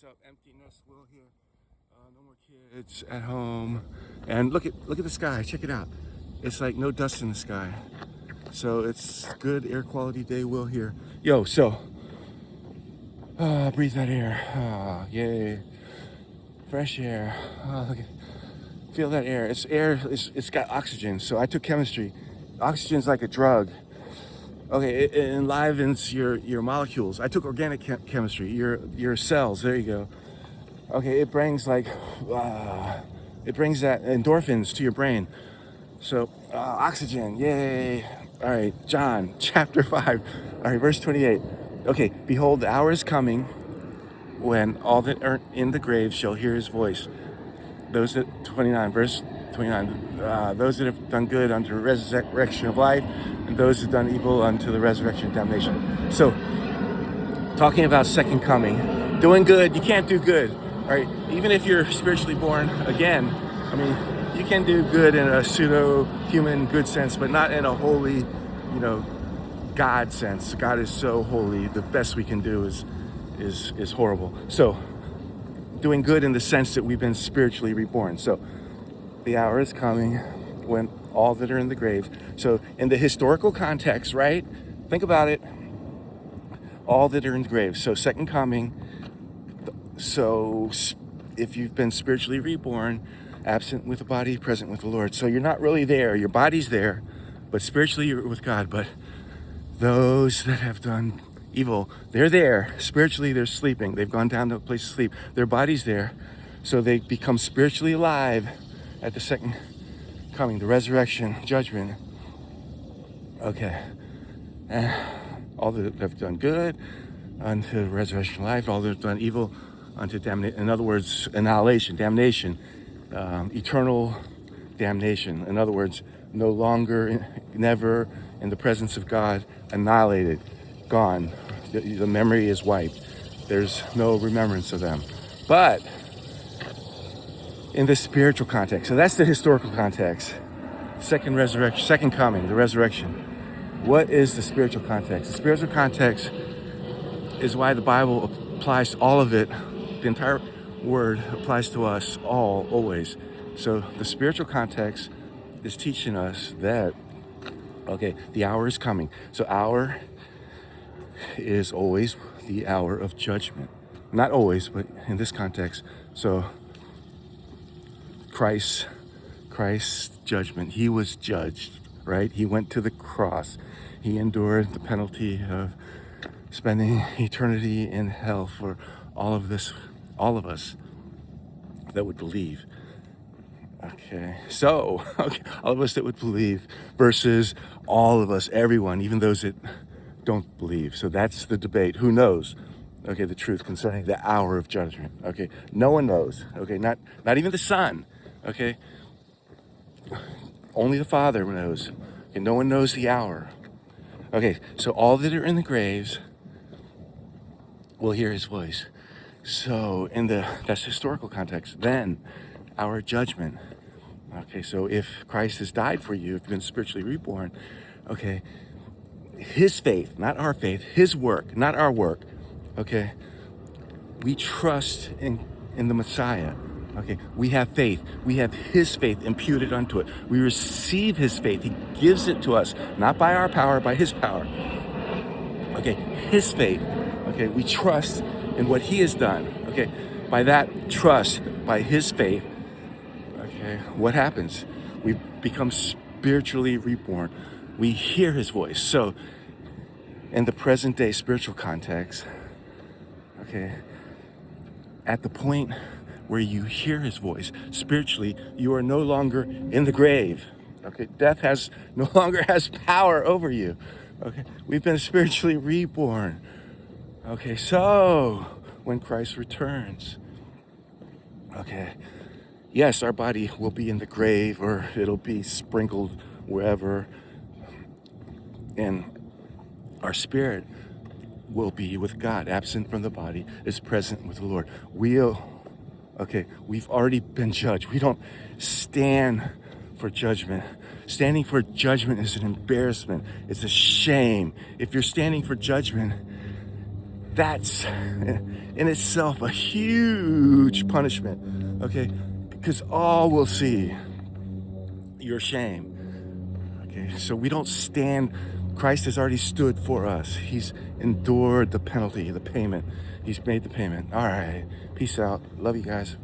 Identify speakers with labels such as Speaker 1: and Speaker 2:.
Speaker 1: What's up? Emptiness, Will here. No more kids at home. And look at the sky. Check it out. It's like no dust in the sky. So it's good air quality day. Will here. Yo, so breathe that air. Yay. Fresh air. Look at, feel that air. It's air. It's got oxygen. So I took chemistry. Oxygen's like a drug. Okay, it enlivens your molecules. I took organic chemistry. Your cells. There you go. Okay, it brings that endorphins to your brain. So oxygen, yay! All right, John chapter 5. All right, verse 28. Okay, behold, the hour is coming when all that are in the grave shall hear his voice. Those that 29, verse 29. Those that have done good unto the resurrection of life, and those that have done evil unto the resurrection of damnation. So, talking about second coming, doing good, you can't do good. All right, even if you're spiritually born again, I mean, you can do good in a pseudo-human good sense, but not in a holy, God sense. God is so holy. The best we can do is horrible. So, doing good in the sense that we've been spiritually reborn. So, the hour is coming when all that are in the grave. So, in the historical context, right? Think about it. All that are in the grave. So, second coming. So if you've been spiritually reborn, absent with the body, present with the Lord. So you're not really there. Your body's there, but spiritually you're with God. But those that have done evil, they're there. Spiritually, they're sleeping. They've gone down to a place to sleep. Their body's there. So they become spiritually alive at the second coming, the resurrection, judgment. Okay. All that have done good unto resurrection life, all that have done evil unto damnation. In other words, annihilation, damnation, eternal damnation. In other words, no longer, never in the presence of God, annihilated, gone. The memory is wiped. There's no remembrance of them. But in the spiritual context, so that's the historical context. Second resurrection, second coming, the resurrection. What is the spiritual context? The spiritual context is why the Bible applies to all of it. The entire word applies to us all, always. So the spiritual context is teaching us that, okay, the hour is coming. So hour is always the hour of judgment. Not always, but in this context. So Christ's judgment, he was judged, right? He went to the cross. He endured the penalty of spending eternity in hell for all of us that would believe. Okay, so all of us that would believe versus all of us, everyone, even those that don't believe. So that's the debate. Who knows? Okay, the truth concerning the hour of judgment. Okay, no one knows. Okay, not even the Son. Okay, only the Father knows. Okay, no one knows the hour. Okay, so all that are in the graves will hear his voice. So that's historical context. Then our judgment. Okay, so if Christ has died for you, if you've been spiritually reborn, okay, his faith, not our faith, his work, not our work. Okay, we trust in the Messiah. Okay, we have faith. We have his faith imputed unto it. We receive his faith. He gives it to us, not by our power, by his power. Okay, his faith. Okay, we trust in what he has done. Okay, by that trust, by his faith, okay, what happens? We become spiritually reborn. We hear his voice. So, in the present day spiritual context, okay, at the point where you hear his voice, spiritually, you are no longer in the grave. Okay, death no longer has power over you. Okay, we've been spiritually reborn. Okay, so when Christ returns, okay, yes, our body will be in the grave or it'll be sprinkled wherever, and our spirit will be with God, absent from the body, is present with the Lord. We've already been judged. We don't stand for judgment. Standing for judgment is an embarrassment. It's a shame. If you're standing for judgment, That's in itself a huge punishment, okay? Because all will see your shame. Okay, so we don't stand. Christ has already stood for us. He's endured the penalty, the payment. He's made the payment. All right. Peace out. Love you guys.